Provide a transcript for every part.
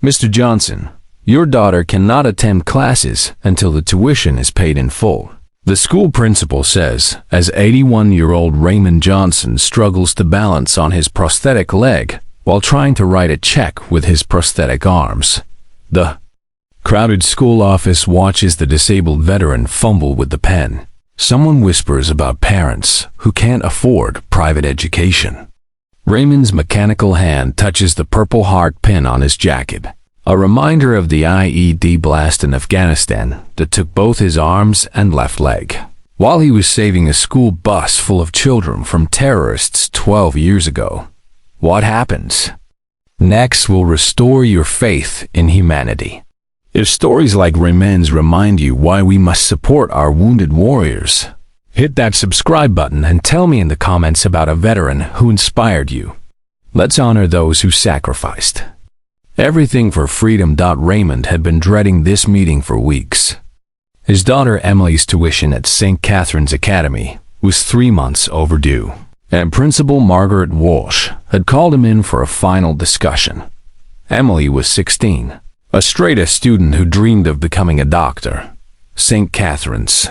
Mr. Johnson, your daughter cannot attend classes until the tuition is paid in full. The school principal says, as 81-year-old Raymond Johnson struggles to balance on his prosthetic leg while trying to write a check with his prosthetic arms. The crowded school office watches the disabled veteran fumble with the pen. Someone whispers about parents who can't afford private education. Raymond's mechanical hand touches the Purple Heart pin on his jacket, a reminder of the IED blast in Afghanistan that took both his arms and left leg, while he was saving a school bus full of children from terrorists 12 years ago. What happens next will restore your faith in humanity. If stories like Raymond's remind you why we must support our wounded warriors, hit that subscribe button and tell me in the comments about a veteran who inspired you. Let's honor those who sacrificed everything for freedom. Raymond had been dreading this meeting for weeks. His daughter Emily's tuition at St. Catherine's Academy was 3 months overdue, and Principal Margaret Walsh had called him in for a final discussion. Emily was 16, a straight-A student who dreamed of becoming a doctor. St. Catherine's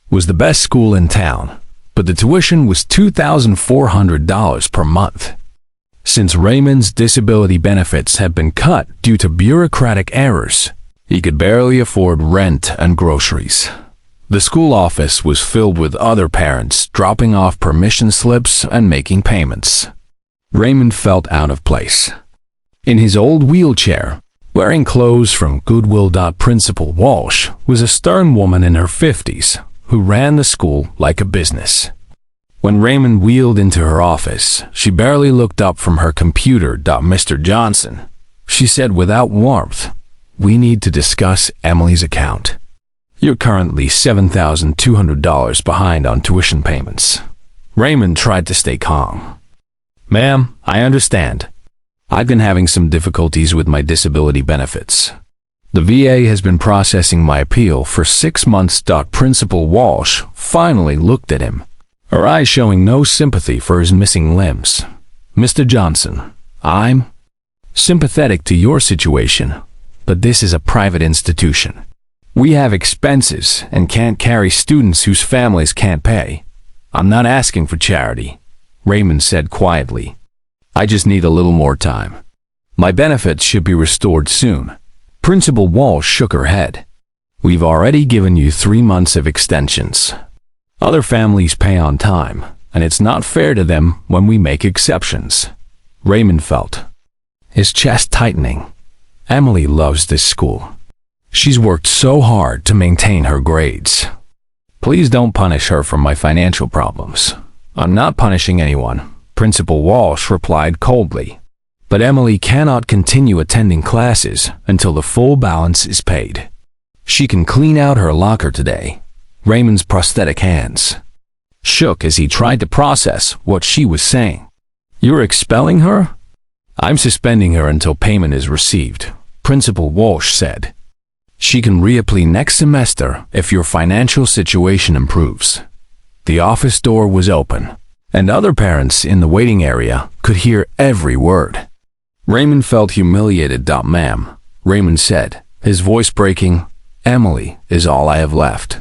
was the best school in town, but the tuition was $2,400 per month. Since Raymond's disability benefits had been cut due to bureaucratic errors, he could barely afford rent and groceries. The school office was filled with other parents dropping off permission slips and making payments. Raymond felt out of place. In his old wheelchair, wearing clothes from Goodwill. Principal Walsh was a stern woman in her 50s who ran the school like a business. When Raymond wheeled into her office, she barely looked up from her computer. Mr. Johnson, she said without warmth, we need to discuss Emily's account. You're currently $7,200 behind on tuition payments. Raymond tried to stay calm. Ma'am, I understand. I've been having some difficulties with my disability benefits. The VA has been processing my appeal for 6 months. Principal Walsh finally looked at him, her eyes showing no sympathy for his missing limbs. Mr. Johnson, I'm sympathetic to your situation, but this is a private institution. We have expenses and can't carry students whose families can't pay. I'm not asking for charity, Raymond said quietly. I just need a little more time. My benefits should be restored soon. Principal Walsh shook her head. We've already given you 3 months of extensions. Other families pay on time, and it's not fair to them when we make exceptions. Raymond felt his chest tightening. Emily loves this school. She's worked so hard to maintain her grades. Please don't punish her for my financial problems. I'm not punishing anyone, Principal Walsh replied coldly. But Emily cannot continue attending classes until the full balance is paid. She can clean out her locker today. Raymond's prosthetic hands shook as he tried to process what she was saying. You're expelling her? I'm suspending her until payment is received, Principal Walsh said. She can reapply next semester if your financial situation improves. The office door was open, and other parents in the waiting area could hear every word. Raymond felt humiliated. Ma'am, Raymond said, his voice breaking, Emily is all I have left.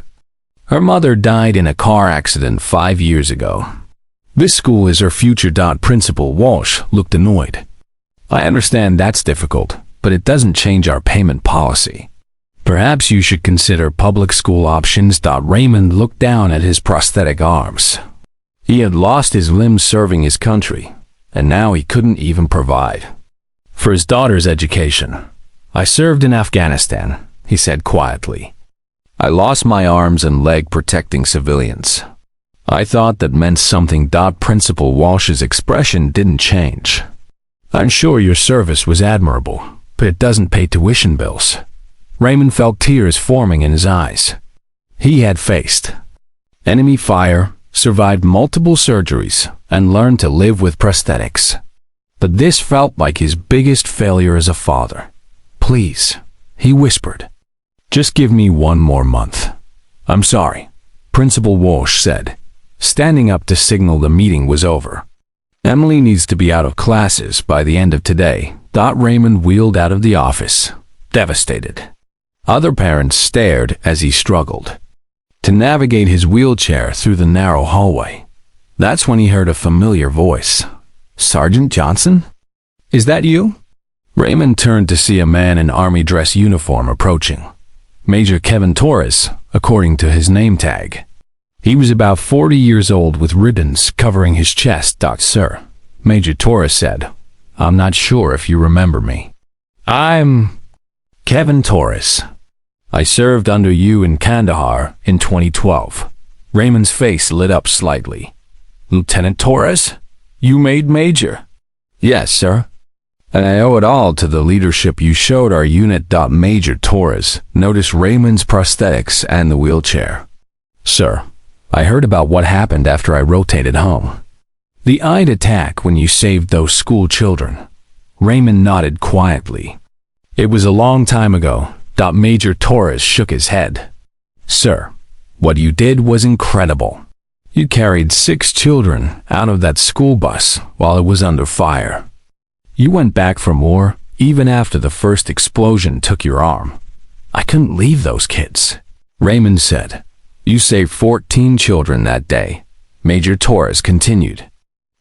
Her mother died in a car accident 5 years ago. This school is her future. Principal Walsh looked annoyed. I understand that's difficult, but it doesn't change our payment policy. Perhaps you should consider public school options. Raymond looked down at his prosthetic arms. He had lost his limbs serving his country, and now he couldn't even provide for his daughter's education. I served in Afghanistan, he said quietly. I lost my arms and leg protecting civilians. I thought that meant something. Principal Walsh's expression didn't change. I'm sure your service was admirable, but it doesn't pay tuition bills. Raymond felt tears forming in his eyes. He had faced enemy fire, survived multiple surgeries, and learned to live with prosthetics. But this felt like his biggest failure as a father. Please, he whispered. Just give me 1 more month. I'm sorry, Principal Walsh said, standing up to signal the meeting was over. Emily needs to be out of classes by the end of today. Raymond wheeled out of the office, devastated. Other parents stared as he struggled to navigate his wheelchair through the narrow hallway. That's when he heard a familiar voice. "Sergeant Johnson? Is that you?" Raymond turned to see a man in army dress uniform approaching. Major Kevin Torres, according to his name tag. He was about 40 years old with ribbons covering his chest. "Sir," Major Torres said, "I'm not sure if you remember me. I'm Kevin Torres. I served under you in Kandahar in 2012. Raymond's face lit up slightly. "Lieutenant Torres? You made Major?" "Yes, sir. And I owe it all to the leadership you showed our unit." Major Torres noticed Raymond's prosthetics and the wheelchair. "Sir, I heard about what happened after I rotated home. The I'd attack when you saved those school children." Raymond nodded quietly. "It was a long time ago." Major Torres shook his head. "Sir, what you did was incredible. You carried 6 children out of that school bus while it was under fire. You went back for more, even after the first explosion took your arm." "I couldn't leave those kids," Raymond said. "You saved 14 children that day," Major Torres continued.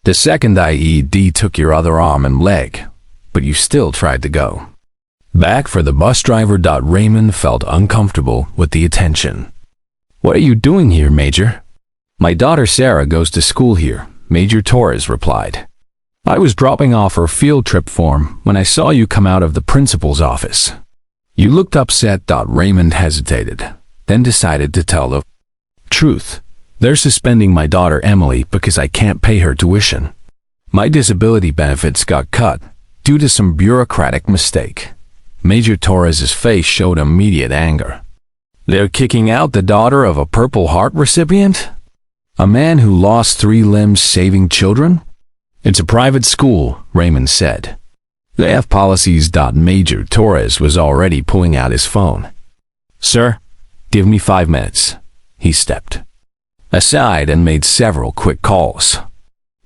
"The second IED took your other arm and leg, but you still tried to go back for the bus driver." Raymond felt uncomfortable with the attention. "What are you doing here, Major?" "My daughter Sarah goes to school here," Major Torres replied. "I was dropping off her field trip form when I saw you come out of the principal's office. You looked upset." Raymond hesitated, then decided to tell the truth. "They're suspending my daughter Emily because I can't pay her tuition. My disability benefits got cut due to some bureaucratic mistake." Major Torres's face showed immediate anger. "They're kicking out the daughter of a Purple Heart recipient? A man who lost 3 limbs saving children? It's a private school," Raymond said. "They have policies." Major Torres was already pulling out his phone. "Sir, give me 5 minutes." He stepped aside and made several quick calls.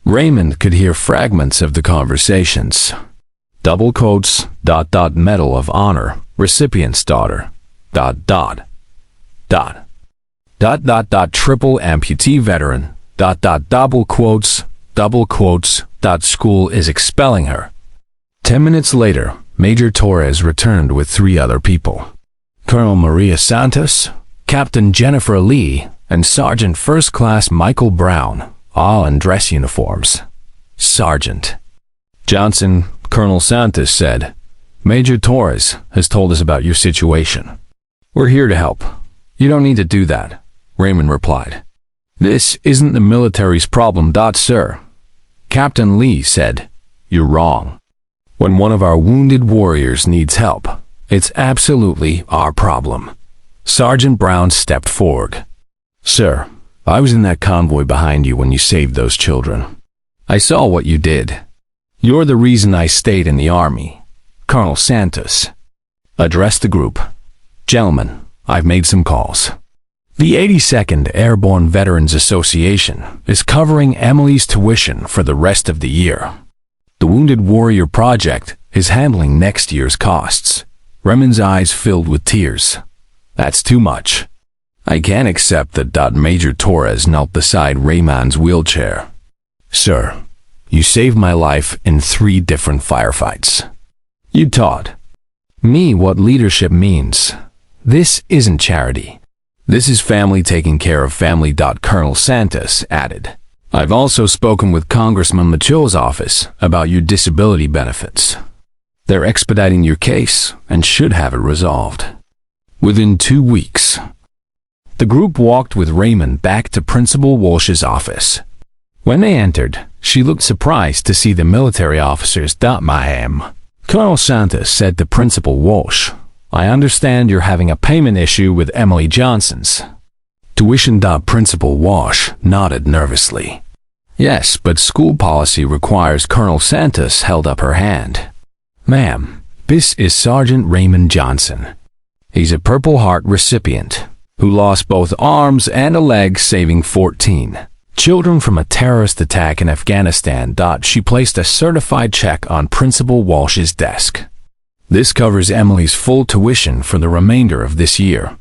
Raymond could hear fragments of the conversations. Double quotes, ... Medal of Honor, recipient's daughter, ... Triple amputee veteran, ... Double quotes, ... School is expelling her. 10 minutes later, Major Torres returned with 3 other people. Colonel Maria Santos, Captain Jennifer Lee, and Sergeant First Class Michael Brown, all in dress uniforms. "Sergeant Johnson," Colonel Santos said, "Major Torres has told us about your situation. We're here to help. You don't need to do that," Raymond replied. "This isn't the military's problem." "Sir," Captain Lee said, "you're wrong. When one of our wounded warriors needs help, it's absolutely our problem." Sergeant Brown stepped forward. "Sir, I was in that convoy behind you when you saved those children. I saw what you did. You're the reason I stayed in the Army." Colonel Santos addressed the group. "Gentlemen, I've made some calls. The 82nd Airborne Veterans Association is covering Emily's tuition for the rest of the year. The Wounded Warrior Project is handling next year's costs." Raymond's eyes filled with tears. "That's too much. I can't accept that." Major Torres knelt beside Raymond's wheelchair. "Sir, you saved my life in 3 different firefights. You taught me what leadership means. This isn't charity. This is family taking care of family." Colonel Santos added, "I've also spoken with Congressman Macho's office about your disability benefits. They're expediting your case and should have it resolved within 2 weeks." The group walked with Raymond back to Principal Walsh's office. When they entered, she looked surprised to see the military officers. "Ma'am," Colonel Santos said to Principal Walsh, "I understand you're having a payment issue with Emily Johnson's tuition." Principal Walsh nodded nervously. "Yes, but school policy requires." Colonel Santos held up her hand. "Ma'am, this is Sergeant Raymond Johnson. He's a Purple Heart recipient who lost both arms and a leg saving 14 Children from a terrorist attack in Afghanistan. She placed a certified check on Principal Walsh's desk. This covers Emily's full tuition for the remainder of this year,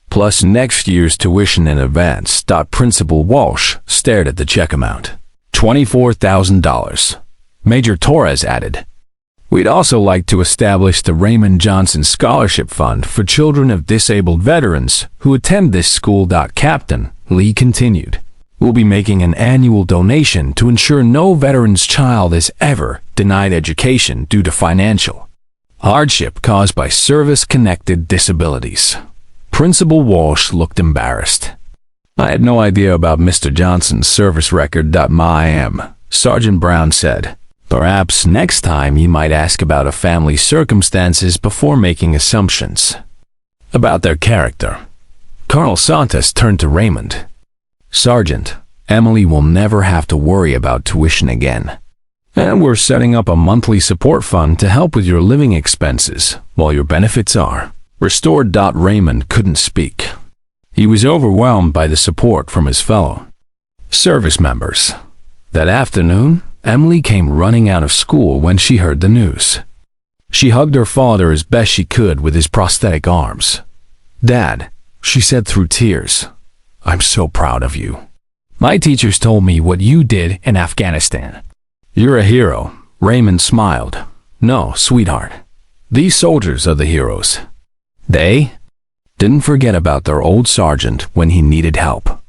plus next year's tuition in advance. Principal Walsh stared at the check amount. $24,000. Major Torres added, "We'd also like to establish the Raymond Johnson Scholarship Fund for children of disabled veterans who attend this school." Captain Lee continued, "We'll be making an annual donation to ensure no veteran's child is ever denied education due to financial hardship caused by service-connected disabilities." Principal Walsh looked embarrassed. "I had no idea about Mr. Johnson's service record. Sergeant Brown said. "Perhaps next time you might ask about a family's circumstances before making assumptions about their character." Colonel Santos turned to Raymond. "Sergeant, Emily will never have to worry about tuition again. And we're setting up a monthly support fund to help with your living expenses while your benefits are restored." Raymond couldn't speak. He was overwhelmed by the support from his fellow service members. That afternoon, Emily came running out of school when she heard the news. She hugged her father as best she could with his prosthetic arms. "Dad," she said through tears, "I'm so proud of you. My teachers told me what you did in Afghanistan. You're a hero." Raymond smiled. "No, sweetheart. These soldiers are the heroes. They didn't forget about their old sergeant when he needed help."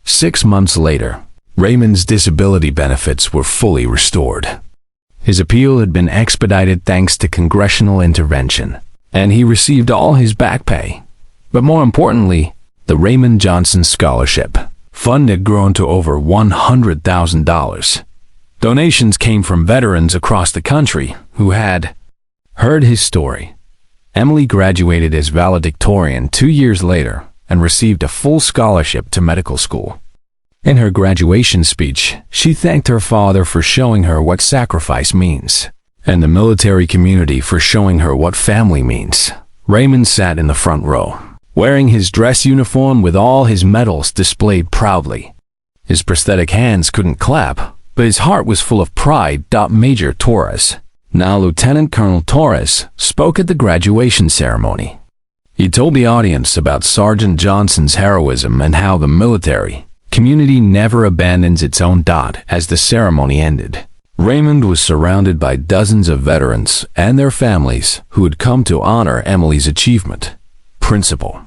6 months later, Raymond's disability benefits were fully restored. His appeal had been expedited thanks to congressional intervention, and he received all his back pay. But more importantly, the Raymond Johnson Scholarship Fund had grown to over $100,000. Donations came from veterans across the country who had heard his story. Emily graduated as valedictorian 2 years later and received a full scholarship to medical school. In her graduation speech, she thanked her father for showing her what sacrifice means, and the military community for showing her what family means. Raymond sat in the front row, wearing his dress uniform with all his medals displayed proudly. His prosthetic hands couldn't clap, but his heart was full of pride. Major Torres, now Lieutenant Colonel Torres, spoke at the graduation ceremony. He told the audience about Sergeant Johnson's heroism and how the military community never abandons its own. As the ceremony ended, Raymond was surrounded by dozens of veterans and their families who had come to honor Emily's achievement. Principal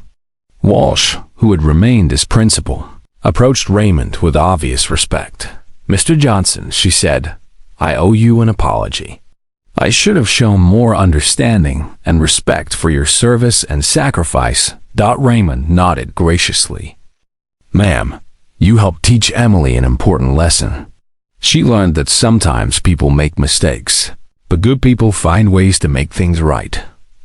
Walsh, who had remained as principal, approached Raymond with obvious respect. "Mr. Johnson," she said, "I owe you an apology. I should have shown more understanding and respect for your service and sacrifice." Raymond nodded graciously. "Ma'am, you helped teach Emily an important lesson. She learned that sometimes people make mistakes, but good people find ways to make things right."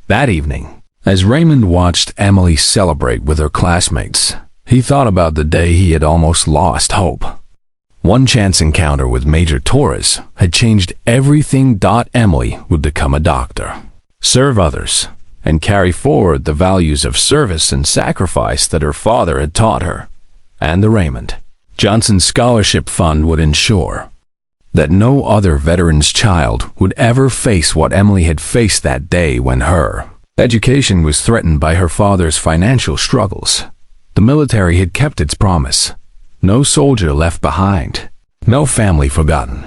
That evening, as Raymond watched Emily celebrate with her classmates, he thought about the day he had almost lost hope. One chance encounter with Major Torres had changed everything. Emily would become a doctor, serve others, and carry forward the values of service and sacrifice that her father had taught her. And the Raymond Johnson Scholarship Fund would ensure that no other veteran's child would ever face what Emily had faced that day when her education was threatened by her father's financial struggles. The military had kept its promise. No soldier left behind, no family forgotten.